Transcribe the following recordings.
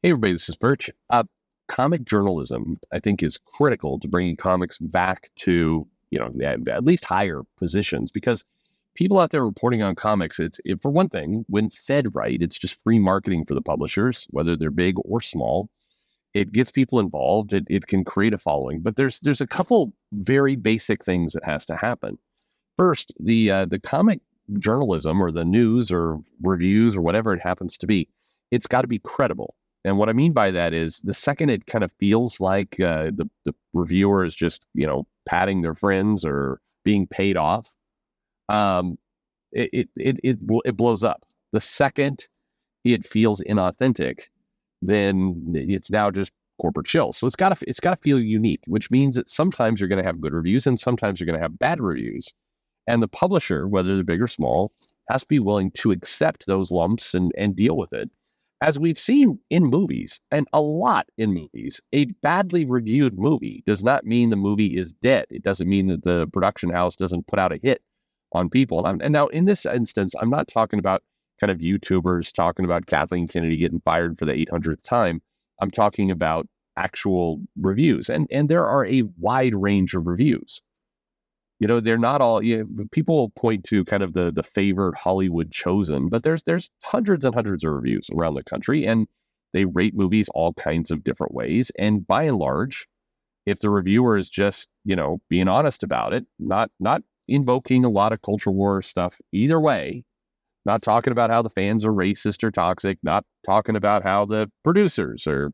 Hey everybody, this is Perch. Comic journalism, I think, is critical to bringing comics back to at least higher positions because people out there reporting on comics, for one thing, when fed right, it's just free marketing for the publishers, whether they're big or small. It gets people involved. It can create a following, but there's a couple very basic things that has to happen. First, the comic journalism or the news or reviews or whatever it happens to be, it's got to be credible. And what I mean by that is the second it kind of feels like the reviewer is just patting their friends or being paid off, um, it blows up. The second it feels inauthentic, then it's now just corporate chill. So it's gotta feel unique, which means that sometimes you're going to have good reviews and sometimes you're going to have bad reviews. And the publisher, whether they're big or small, has to be willing to accept those lumps and deal with it. As we've seen in movies, and a lot in movies, a badly reviewed movie does not mean the movie is dead. It doesn't mean that the production house doesn't put out a hit on people. And now, in this instance, I'm not talking about kind of YouTubers talking about Kathleen Kennedy getting fired for the 800th time. I'm talking about actual reviews. And there are a wide range of reviews. They're not all, people point to kind of the favored Hollywood chosen, but there's hundreds and hundreds of reviews around the country, and they rate movies all kinds of different ways. And by and large, if the reviewer is just, being honest about it, not invoking a lot of culture war stuff either way, not talking about how the fans are racist or toxic, not talking about how the producers are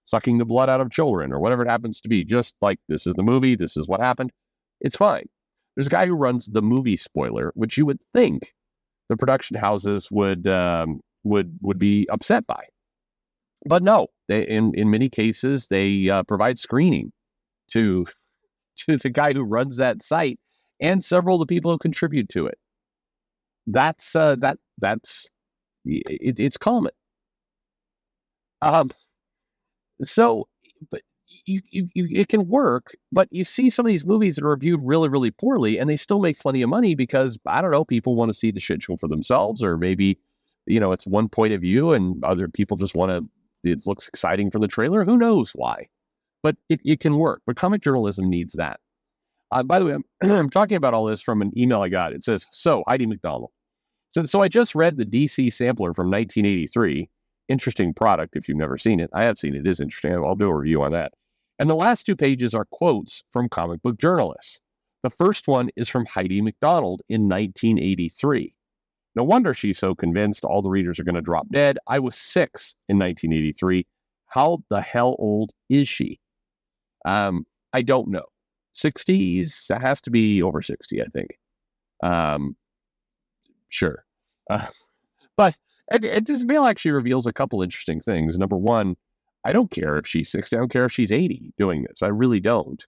sucking the blood out of children or whatever it happens to be, just like this is the movie, this is what happened, it's fine. There's a guy who runs the movie spoiler, which you would think the production houses would be upset by, but no. They in many cases they provide screening to the guy who runs that site and several of the people who contribute to it. It's common. Um, so, but it can work, but you see some of these movies that are reviewed really, really poorly, and they still make plenty of money because I don't know, people want to see the shit show for themselves, or maybe it's one point of view, and other people just want to. It looks exciting from the trailer. Who knows why? But it can work. But comic journalism needs that. By the way, I'm talking about all this from an email I got. It says, "So Heidi McDonald said, so I just read the DC sampler from 1983. Interesting product if you've never seen it. I have seen it. It is interesting. I'll do a review on that. And the last two pages are quotes from comic book journalists. The first one is from Heidi McDonald in 1983. No wonder she's so convinced all the readers are going to drop dead. I was 6 in 1983. How the hell old is she? I don't know. 60s? It has to be over 60, I think. Sure. Uh, but this mail actually reveals a couple interesting things. Number one, I don't care if she's 60. I don't care if she's 80 doing this. I really don't.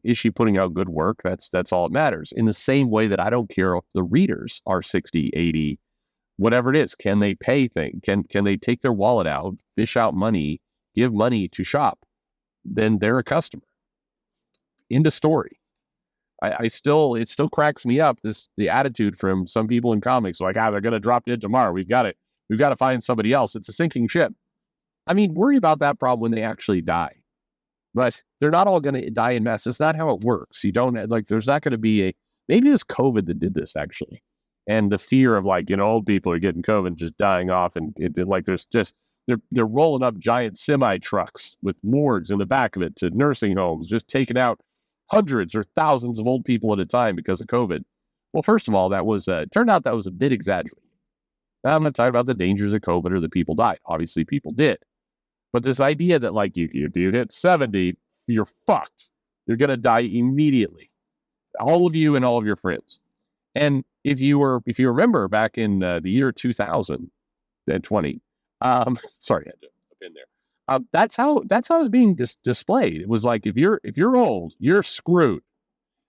Is she putting out good work? That's all that matters. In the same way that I don't care if the readers are 60, 80, whatever it is. Can they pay things? Can they take their wallet out, fish out money, give money to shop? Then they're a customer. End of story. It still cracks me up, the attitude from some people in comics, like, they're going to drop dead tomorrow. We've got to find somebody else. It's a sinking ship. I mean, worry about that problem when they actually die, but they're not all going to die in mass. It's not how it works. You don't there's not going to be maybe it's COVID that did this actually. And the fear of old people are getting COVID and just dying off. And there's just, they're rolling up giant semi trucks with morgues in the back of it to nursing homes, just taking out hundreds or thousands of old people at a time because of COVID. Well, first of all, turned out that was a bit exaggerated. Now, I'm not talking about the dangers of COVID or that people died. Obviously, people did. But this idea that if you hit 70, you're fucked. You're going to die immediately. All of you and all of your friends. And if you remember back in the year 2020, sorry, I had to up in there. That's how it was being displayed. It was like, if you're old, you're screwed.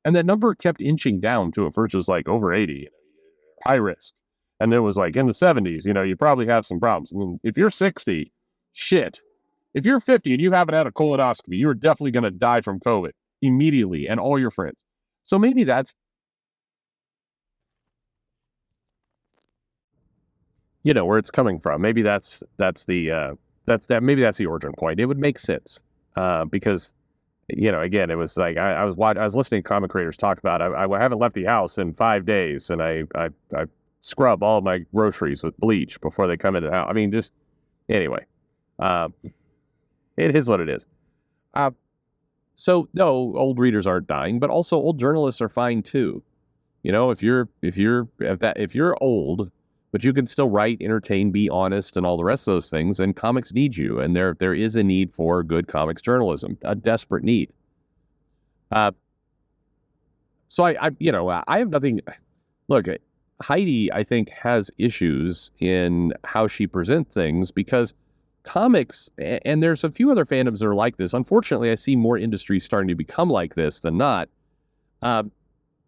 And that number kept inching down to, at first it was like over 80, high risk. And then it was like in the 70s, you probably have some problems. And then if you're 60, shit. If you're 50 and you haven't had a colonoscopy, you're definitely going to die from COVID immediately, and all your friends. So maybe that's, where it's coming from. Maybe that's the maybe that's the origin point. It would make sense because again, it was like I was listening to comic creators talk about I haven't left the house in 5 days, and I scrub all my groceries with bleach before they come into the house. I mean, just anyway, uh, it is what it is. Uh, so no, old readers aren't dying, but also old journalists are fine too. If you're old, but you can still write, entertain, be honest, and all the rest of those things, then comics need you, and there is a need for good comics journalism, a desperate need. Uh, so I have nothing. Look, Heidi, I think, has issues in how she presents things because comics, and there's a few other fandoms that are like this. Unfortunately, I see more industries starting to become like this than not. Uh,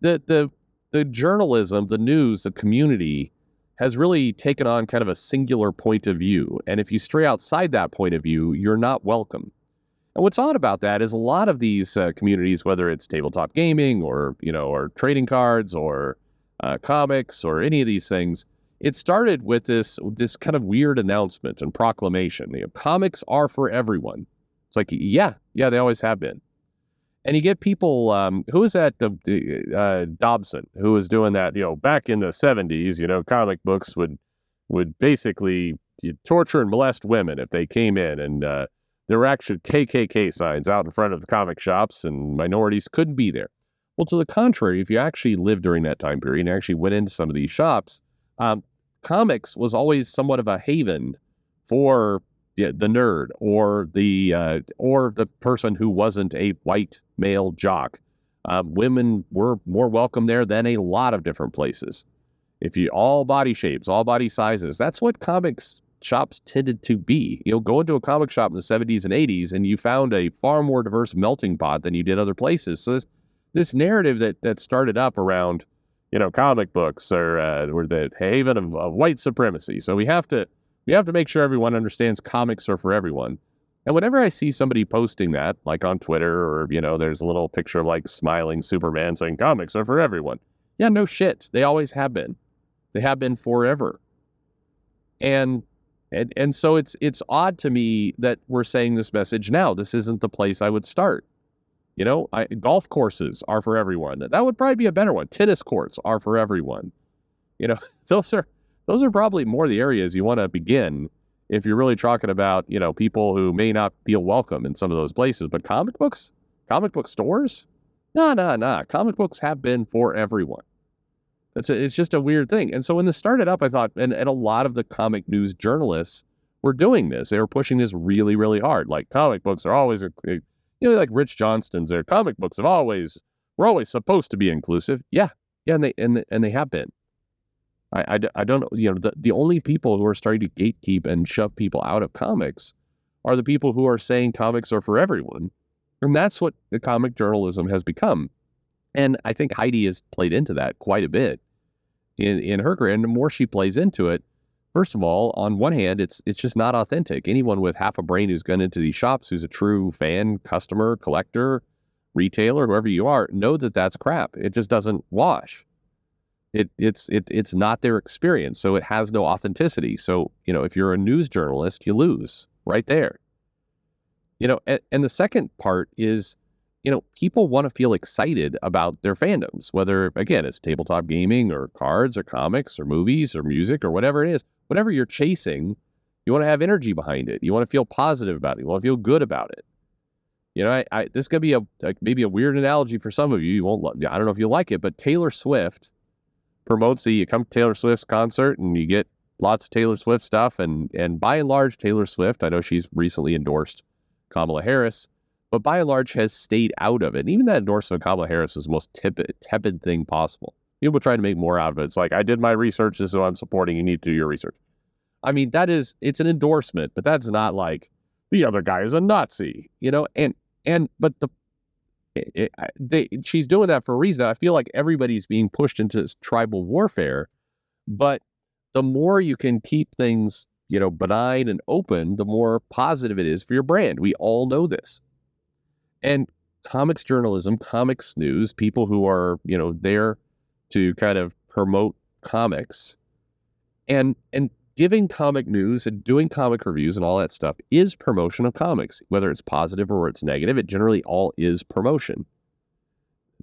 the journalism, the news, the community has really taken on kind of a singular point of view. And if you stray outside that point of view, you're not welcome. And what's odd about that is a lot of these communities, whether it's tabletop gaming or trading cards or comics or any of these things, it started with this kind of weird announcement and proclamation. Comics are for everyone. It's like, yeah, they always have been. And you get people, who was that, Dobson, who was doing that, back in the 70s, comic books would basically torture and molest women if they came in. And there were actually KKK signs out in front of the comic shops, and minorities couldn't be there. Well, to the contrary, if you actually lived during that time period and actually went into some of these shops, comics was always somewhat of a haven for the nerd or the person who wasn't a white male jock. Women were more welcome there than a lot of different places. All body shapes, all body sizes, that's what comics shops tended to be. Go into a comic shop in the 70s and 80s and you found a far more diverse melting pot than you did other places. So this narrative that started up around, comic books were the haven of white supremacy. So we have to make sure everyone understands comics are for everyone. And whenever I see somebody posting that, like on Twitter, or, there's a little picture of like smiling Superman saying comics are for everyone. Yeah, no shit. They always have been. They have been forever. And so it's odd to me that we're saying this message now. This isn't the place I would start. Golf courses are for everyone. That would probably be a better one. Tennis courts are for everyone. Those are probably more the areas you want to begin if you're really talking about, people who may not feel welcome in some of those places. But comic book stores? No. Comic books have been for everyone. It's just a weird thing. And so when this started up, I thought, and a lot of the comic news journalists were doing this. They were pushing this really, really hard. Like, comic books are always, like Rich Johnston's there. Comic books were always supposed to be inclusive. Yeah, and they have been. I don't know, the only people who are starting to gatekeep and shove people out of comics are the people who are saying comics are for everyone. And that's what the comic journalism has become. And I think Heidi has played into that quite a bit in her career. And the more she plays into it, first of all, on one hand, it's just not authentic. Anyone with half a brain who's gone into these shops, who's a true fan, customer, collector, retailer, whoever you are, know that that's crap. It just doesn't wash. It's not their experience, so it has no authenticity. So, if you're a news journalist, you lose right there. And the second part is, people want to feel excited about their fandoms, whether, again, it's tabletop gaming or cards or comics or movies or music or whatever it is. Whatever you're chasing, you want to have energy behind it. You want to feel positive about it. You want to feel good about it. This could be maybe a weird analogy for some of you. You won't. I don't know if you'll like it, but Taylor Swift promotes you come to Taylor Swift's concert and you get lots of Taylor Swift stuff. And by and large, Taylor Swift, I know she's recently endorsed Kamala Harris, but by and large has stayed out of it. And even that endorsement of Kamala Harris is the most tepid thing possible. People try to make more out of it. It's like, I did my research. This is what I'm supporting. You need to do your research. I mean, it's an endorsement, but that's not like the other guy is a Nazi, but she's doing that for a reason. I feel like everybody's being pushed into this tribal warfare, but the more you can keep things, benign and open, the more positive it is for your brand. We all know this. And comics journalism, comics news, people who are, there to kind of promote comics and giving comic news and doing comic reviews and all that stuff is promotion of comics, whether it's positive or it's negative. It generally all is promotion.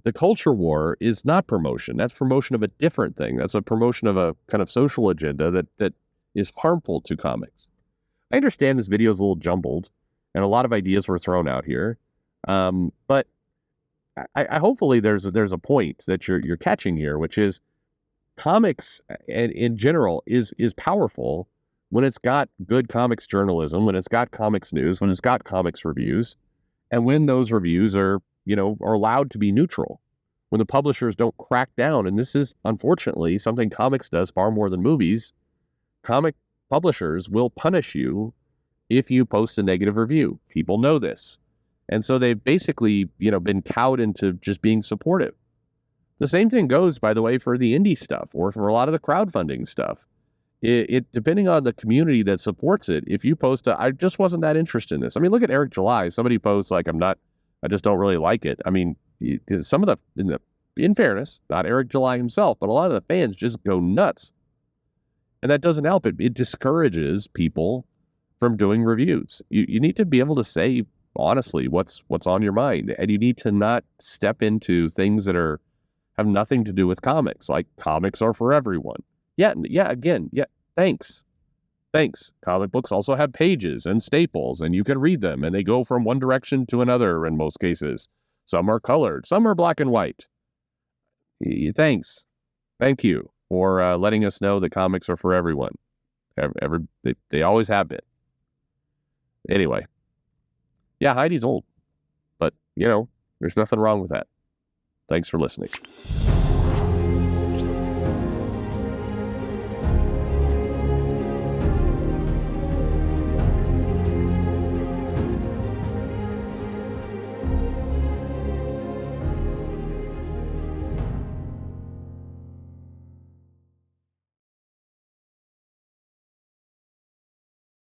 The culture war is not promotion. That's promotion of a different thing. That's a promotion of a kind of social agenda that is harmful to comics. I understand this video is a little jumbled and a lot of ideas were thrown out here. But I hopefully there's a point that you're catching here, which is comics and in general is powerful when it's got good comics journalism, when it's got comics news, when it's got comics reviews, and when those reviews are allowed to be neutral, when the publishers don't crack down. And this is unfortunately something comics does far more than movies. Comic publishers will punish you if you post a negative review. People know this. And so they've basically, been cowed into just being supportive. The same thing goes, by the way, for the indie stuff or for a lot of the crowdfunding stuff. It depending on the community that supports it, if you post I just wasn't that interested in this. I mean, look at Eric July. Somebody posts like, I just don't really like it. I mean, some of in fairness, not Eric July himself, but a lot of the fans just go nuts. And that doesn't help. It discourages people from doing reviews. You need to be able to say honestly what's on your mind, and you need to not step into things that have nothing to do with comics, like comics are for everyone. Thanks. Comic books also have pages and staples, and you can read them, and they go from one direction to another in most cases. Some are colored, some are black and white. Thanks. Thank you for letting us know that comics are for everyone. They always have been. Anyway. Yeah, Heidi's old, but, there's nothing wrong with that. Thanks for listening.